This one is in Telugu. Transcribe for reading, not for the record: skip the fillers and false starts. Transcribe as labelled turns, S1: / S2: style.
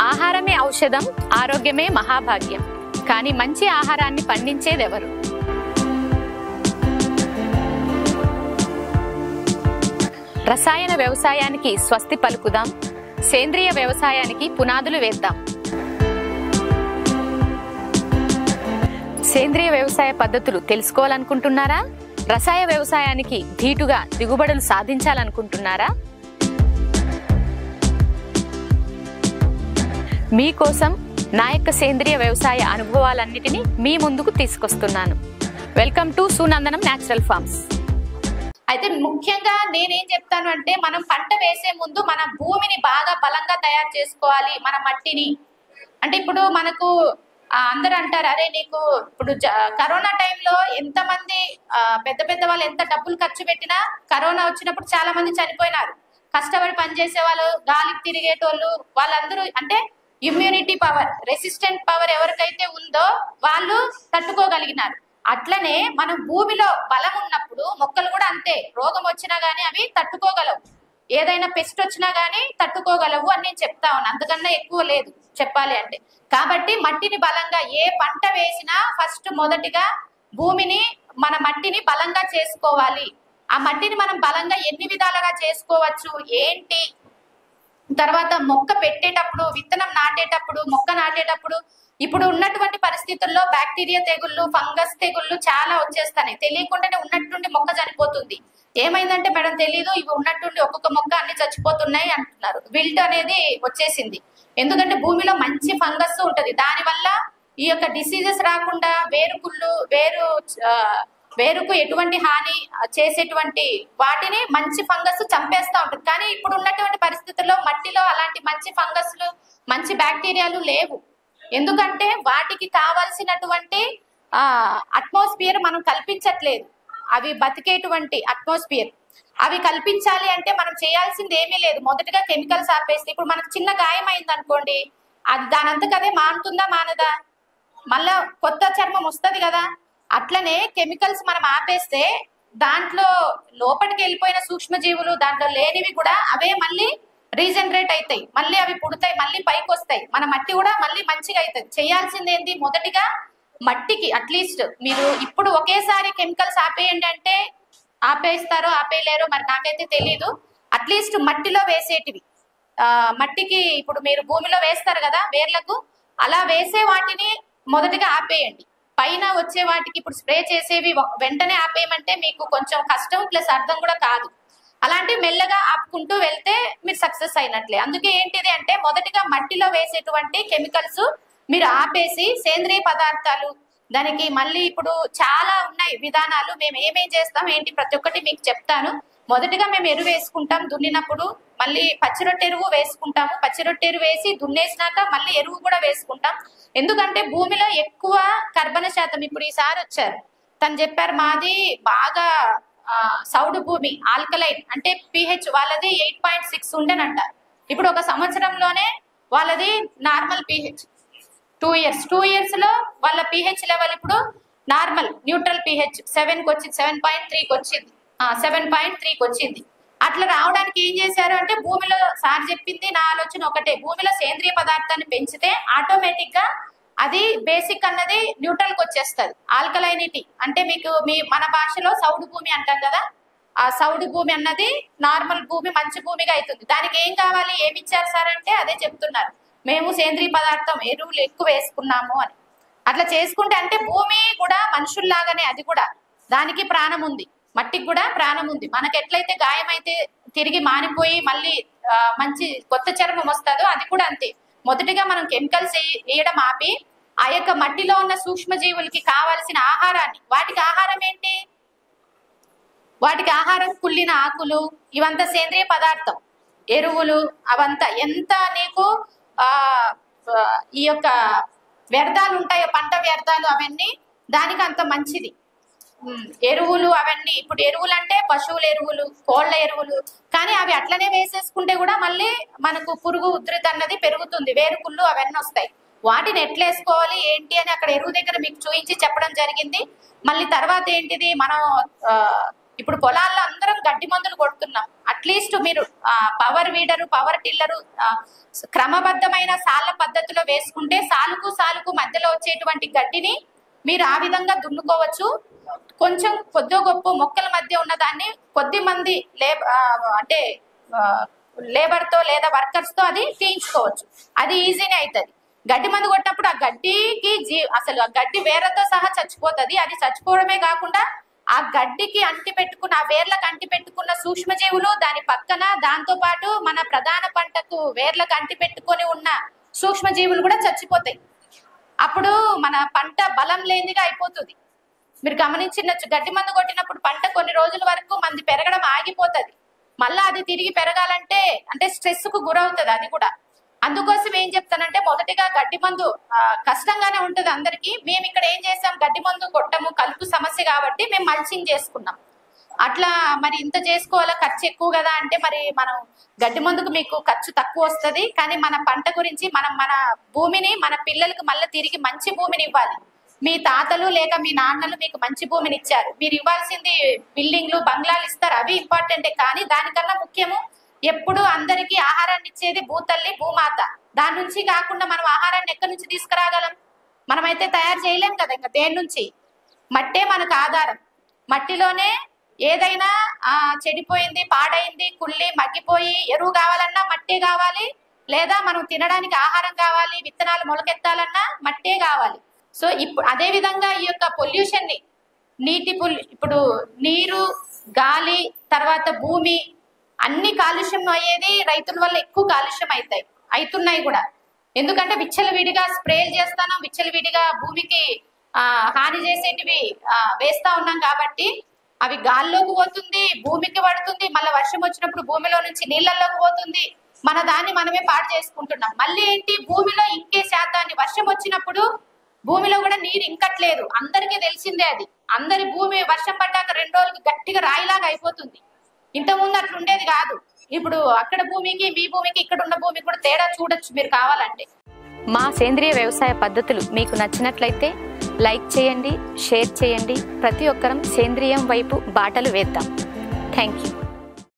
S1: ఆహారమే ఔషధం, ఆరోగ్యమే మహాభాగ్యం. కానీ మంచి ఆహారాన్ని పండించేదెవరు? రసాయన వ్యవసాయానికి స్వస్తి పలుకుదాం, సేంద్రియ వ్యవసాయానికి పునాదులు వేద్దాం. సేంద్రియ వ్యవసాయ పద్ధతులు తెలుసుకోవాలనుకుంటున్నారా? రసాయన వ్యవసాయానికి ధీటుగా దిగుబడులు సాధించాలనుకుంటున్నారా? మీకోసం నా యొక్క సేంద్రియ వ్యవసాయ అనుభవాలన్నిటినీ మీ ముందుకు తీసుకొస్తున్నాను. Welcome to Sunandanam natural farms.
S2: అయితే ముఖ్యంగా నేనేం చెప్తాను అంటే, మనం పంట వేసే ముందు మన భూమిని బాగా బలంగా తయారు చేసుకోవాలి. మన మట్టిని అంటే ఇప్పుడు మనకు అందరూ అంటారు, అరే నీకు ఇప్పుడు కరోనా టైంలో ఎంతమంది పెద్ద పెద్ద వాళ్ళు ఎంత డబ్బులు ఖర్చు పెట్టినా కరోనా వచ్చినప్పుడు చాలా మంది చనిపోయినారు. కష్టపడి పనిచేసే వాళ్ళు, గాలికి తిరిగేటోళ్ళు, వాళ్ళందరూ అంటే ఇమ్యూనిటీ పవర్, రెసిస్టెంట్ పవర్ ఎవరికైతే ఉందో వాళ్ళు తట్టుకోగలిగినారు. అట్లనే మనం భూమిలో బలం ఉన్నప్పుడు మొక్కలు కూడా అంతే. రోగం వచ్చినా గానీ అవి తట్టుకోగలవు, ఏదైనా పెస్ట్ వచ్చినా గానీ తట్టుకోగలవు అని నేను చెప్తా ఉన్నా. అంతకన్నా ఎక్కువ లేదు చెప్పాలి అంటే. కాబట్టి మట్టిని బలంగా ఏ పంట వేసినా ఫస్ట్ మొదటిగా భూమిని, మన మట్టిని బలంగా చేసుకోవాలి. ఆ మట్టిని మనం బలంగా ఎన్ని విధాలుగా చేసుకోవచ్చు ఏంటి, తర్వాత మొక్క పెట్టేటప్పుడు, విత్తనం నాటేటప్పుడు, మొక్క నాటేటప్పుడు ఇప్పుడు ఉన్నటువంటి పరిస్థితుల్లో బ్యాక్టీరియా తెగుళ్ళు, ఫంగస్ తెగుళ్ళు చాలా వచ్చేస్తాయి. తెలియకుండానే ఉన్నట్టుండి మొక్క చనిపోతుంది. ఏమైందంటే మేడం తెలీదు, ఇవి ఉన్నట్టుండి ఒక్కొక్క మొక్క అన్ని చచ్చిపోతున్నాయి అంటున్నారు. విల్ట్ అనేది వచ్చేసింది. ఎందుకంటే భూమిలో మంచి ఫంగస్ ఉంటది. దానివల్ల ఈ యొక్క డిసీజెస్ రాకుండా వేరుకు ఎటువంటి హాని చేసేటువంటి వాటిని మంచి ఫంగస్ చంపేస్తా ఉంటుంది. కానీ ఇప్పుడు ఉన్నటువంటి పరిస్థితుల్లో మట్టిలో అలాంటి మంచి ఫంగస్లు, మంచి బ్యాక్టీరియాలు లేవు. ఎందుకంటే వాటికి కావాల్సినటువంటి అట్మాస్ఫియర్ మనం కల్పించట్లేదు. అవి బతికేటువంటి అట్మాస్ఫియర్ అవి కల్పించాలి అంటే మనం చేయాల్సింది ఏమీ లేదు. మొదటగా కెమికల్స్ ఆపేస్తే, ఇప్పుడు మనకు చిన్న గాయం అయింది అనుకోండి, అది దానంతకదే మానుతుందా మానదా? మళ్ళా కొత్త చర్మం వస్తుంది కదా. అట్లనే కెమికల్స్ మనం ఆపేస్తే దాంట్లో లోపలికి వెళ్ళిపోయిన సూక్ష్మజీవులు, దాంట్లో లేనివి కూడా అవే మళ్ళీ రీజనరేట్ అవుతాయి, మళ్ళీ అవి పుడతాయి, మళ్ళీ పైకి వస్తాయి. మన మట్టి కూడా మళ్ళీ మంచిగా అవుతుంది. చేయాల్సింది ఏంటి, మొదటిగా మట్టికి అట్లీస్ట్ మీరు ఇప్పుడు ఒకేసారి కెమికల్స్ ఆపేయండి అంటే ఆపేస్తారో ఆపేయలేరో మరి నాకైతే తెలీదు. అట్లీస్ట్ మట్టిలో వేసేటివి, మట్టికి ఇప్పుడు మీరు భూమిలో వేస్తారు కదా వేర్లకు, అలా వేసే వాటిని మొదటిగా ఆపేయండి. పైన వచ్చే వాటికి ఇప్పుడు స్ప్రే చేసేవి వెంటనే ఆపేయమంటే మీకు కొంచెం కష్టం ప్లస్ అర్థం కూడా కాదు. అలాంటివి మెల్లగా ఆపుకుంటూ వెళ్తే మీరు సక్సెస్ అయినట్లే. అందుకే ఏంటిది అంటే మొదటిగా మట్టిలో వేసేటువంటి కెమికల్స్ మీరు ఆపేసి సేంద్రియ పదార్థాలు, దానికి మళ్ళీ ఇప్పుడు చాలా ఉన్నాయి విధానాలు. మేము ఏమేం చేస్తాం ఏంటి ప్రతి ఒక్కటి మీకు చెప్తాను. మొదటిగా మేము ఎరువు వేసుకుంటాం దున్నినప్పుడు, మళ్ళీ పచ్చిరొట్టె ఎరువు వేసుకుంటాము. పచ్చిరొట్టె ఎరువు వేసి దున్నేసినాక మళ్ళీ ఎరువు కూడా వేసుకుంటాం. ఎందుకంటే భూమిలో ఎక్కువ కర్బన శాతం, ఇప్పుడు ఈసారి వచ్చారు తను చెప్పారు మాది బాగా సౌడు భూమి, ఆల్కలైన్ అంటే pH వాళ్ళది 8.6 ఉండేనంట. ఇప్పుడు ఒక సంవత్సరంలోనే వాళ్ళది నార్మల్ pH 2 years లో వాళ్ళ pH లెవెల్ ఇప్పుడు నార్మల్ న్యూట్రల్ pH 7కి వచ్చింది, 7.3కి వచ్చింది, 7.3కి వచ్చింది. అట్లా రావడానికి ఏం చేశారు అంటే, భూమిలో సార్ చెప్పింది నా ఆలోచన ఒకటే, భూమిలో సేంద్రియ పదార్థాన్ని పెంచితే ఆటోమేటిక్ గా అది బేసిక్ అన్నది న్యూట్రల్ కి వచ్చేస్తుంది. ఆల్కలైనిటీ అంటే మీకు మన భాషలో సౌడు భూమి అంటాం కదా, ఆ సౌడు భూమి అన్నది నార్మల్ భూమి, మంచి భూమిగా అవుతుంది. దానికి ఏం కావాలి, ఏమి ఇచ్చారు సార్ అంటే అదే చెప్తున్నారు, మేము సేంద్రియ పదార్థం ఎరువులు ఎక్కువ వేసుకున్నాము అని. అట్లా చేసుకుంటే అంటే భూమి కూడా మనుషుల్లాగానే అది కూడా, దానికి ప్రాణం ఉంది, మట్టికి కూడా ప్రాణం ఉంది. మనకి ఎట్లయితే గాయం అయితే తిరిగి మానిపోయి మళ్ళీ మంచి కొత్త చర్మం వస్తుందో అది కూడా అంతే. మొదటిగా మనం కెమికల్స్ వేయడం ఆపి ఆ యొక్క మట్టిలో ఉన్న సూక్ష్మజీవులకి కావాల్సిన ఆహారాన్ని, వాటికి ఆహారం ఏంటి, వాటికి ఆహారం కుళ్ళిన ఆకులు, ఇవంతా సేంద్రియ పదార్థం, ఎరువులు అవంతా ఎంత నీకు ఈ యొక్క వ్యర్థాలు ఉంటాయో పంట వ్యర్థాలు అవన్నీ దానికి అంత మంచిది. ఎరువులు అవన్నీ, ఇప్పుడు ఎరువులు అంటే పశువుల ఎరువులు, కోళ్ల ఎరువులు, కానీ అవి అట్లనే వేసేసుకుంటే కూడా మళ్ళీ మనకు పురుగు ఉధృతి అన్నది పెరుగుతుంది, వేరుకుళ్ళు అవన్నీ వస్తాయి. వాటిని ఎట్లా వేసుకోవాలి ఏంటి అని అక్కడ ఎరువు దగ్గర మీకు చూపించి చెప్పడం జరిగింది. మళ్ళీ తర్వాత ఏంటిది, మనం ఇప్పుడు పొలాల్లో అందరం గడ్డి మందులు కొడుతున్నాం. అట్లీస్ట్ మీరు పవర్ వీడరు, పవర్ టిల్లరు క్రమబద్ధమైన సాళ్ళ పద్ధతిలో వేసుకుంటే సాలుకు మధ్యలో వచ్చేటువంటి గడ్డిని మీరు ఆ విధంగా దున్నుకోవచ్చు. కొంచెం కొద్ది గొప్ప మొక్కల మధ్య ఉన్న దాన్ని కొద్ది మంది అంటే లేబర్ తో లేదా వర్కర్స్ తో అది తీయించుకోవచ్చు. అది ఈజీనే అవుతుంది. గడ్డి మందు కొట్టినప్పుడు ఆ గడ్డికి అసలు ఆ గడ్డి వేర్లతో సహా చచ్చిపోతుంది. అది చచ్చిపోవడమే కాకుండా ఆ గడ్డికి అంటి పెట్టుకున్న, ఆ వేర్లకు అంటి పెట్టుకున్న సూక్ష్మజీవులు దాని పక్కన, దాంతో పాటు మన ప్రధాన పంటకు వేర్లకు అంటి పెట్టుకొని ఉన్న సూక్ష్మజీవులు కూడా చచ్చిపోతాయి. అప్పుడు మన పంట బలం లేనిదిగా అయిపోతుంది. మీరు గమనించినచ్చు, గడ్డి మందు కొట్టినప్పుడు పంట కొన్ని రోజుల వరకు మంది పెరగడం ఆగిపోతుంది. మళ్ళా అది తిరిగి పెరగాలంటే అంటే స్ట్రెస్ కు గురవుతుంది అది కూడా. అందుకోసం ఏం చెప్తానంటే, మొదటిగా గడ్డి మందు కష్టంగానే ఉంటది అందరికి. మేము ఇక్కడ ఏం చేసాం, గడ్డి మందు కొట్టము, కలుపు సమస్య కాబట్టి మేము మల్చింగ్ చేసుకున్నాం. అట్లా మరి ఇంత చేసుకోవాలా, ఖర్చు ఎక్కువ కదా అంటే మరి మనం గడ్డి మందుకు మీకు ఖర్చు తక్కువ వస్తుంది. కానీ మన పంట గురించి మన భూమిని మన పిల్లలకు మళ్ళీ తిరిగి మంచి భూమిని ఇవ్వాలి. మీ తాతలు లేక మీ నాన్నలు మీకు మంచి భూమిని ఇచ్చారు, మీరు ఇవ్వాల్సింది బిల్డింగ్లు బంగ్లాలు ఇస్తారు, అవి ఇంపార్టెంటే. కానీ దానికన్నా ముఖ్యము ఎప్పుడు అందరికీ ఆహారాన్ని ఇచ్చేది భూతల్లి భూమాత. దాని నుంచి కాకుండా మనం ఆహారాన్ని ఎక్కడి నుంచి తీసుకురాగలం? మనమైతే తయారు చేయలేం కదా ఇంకా దేని నుంచి. మట్టే మనకు ఆధారం. మట్టిలోనే ఏదైనా చెడిపోయింది, పాడైంది, కుళ్ళి మగ్గిపోయి ఎరువు కావాలన్నా మట్టే కావాలి, లేదా మనం తినడానికి ఆహారం కావాలి, విత్తనాలు మొలకెత్తాలన్నా మట్టే కావాలి. సో ఇప్పుడు అదే విధంగా ఈ యొక్క పొల్యూషన్ ని ఇప్పుడు నీరు, గాలి, తర్వాత భూమి అన్ని కాలుష్యం అయ్యేది రైతుల వల్ల. ఎక్కువ కాలుష్యం అవుతున్నాయి కూడా. ఎందుకంటే విచ్చలవిడిగా స్ప్రేలు చేస్తాను, విచ్చలవిడిగా భూమికి హాని చేసేటివి వేస్తా ఉన్నాం కాబట్టి అవి గాల్లోకి పోతుంది, భూమికి పడుతుంది, మళ్ళీ వర్షం వచ్చినప్పుడు భూమిలో నుంచి నీళ్ళల్లోకి పోతుంది. మన దాన్ని మనమే పాడు చేసుకుంటున్నాం. మళ్ళీ ఏంటి, భూమిలో ఇంకే శాతాన్ని వర్షం వచ్చినప్పుడు భూమిలో కూడా నీరు ఇంకట్లేదు. అందరికీ తెలిసిందే అది. అందరి భూమి వర్షం పడ్డాక 2 రోజులకు గట్టిగా రాయిలాగా అయిపోతుంది. ఇంతకుముందు అట్లా ఉండేది కాదు. ఇప్పుడు అక్కడ భూమికి మీ భూమికి ఇక్కడ ఉన్న భూమికి కూడా తేడా చూడొచ్చు మీరు కావాలంటే.
S1: మా సేంద్రియ వ్యవసాయ పద్ధతులు మీకు నచ్చినట్లయితే లైక్ చేయండి, షేర్ చేయండి. ప్రతి ఒక్కరం సేంద్రియం వైపు బాటలు వేద్దాం. Thank you.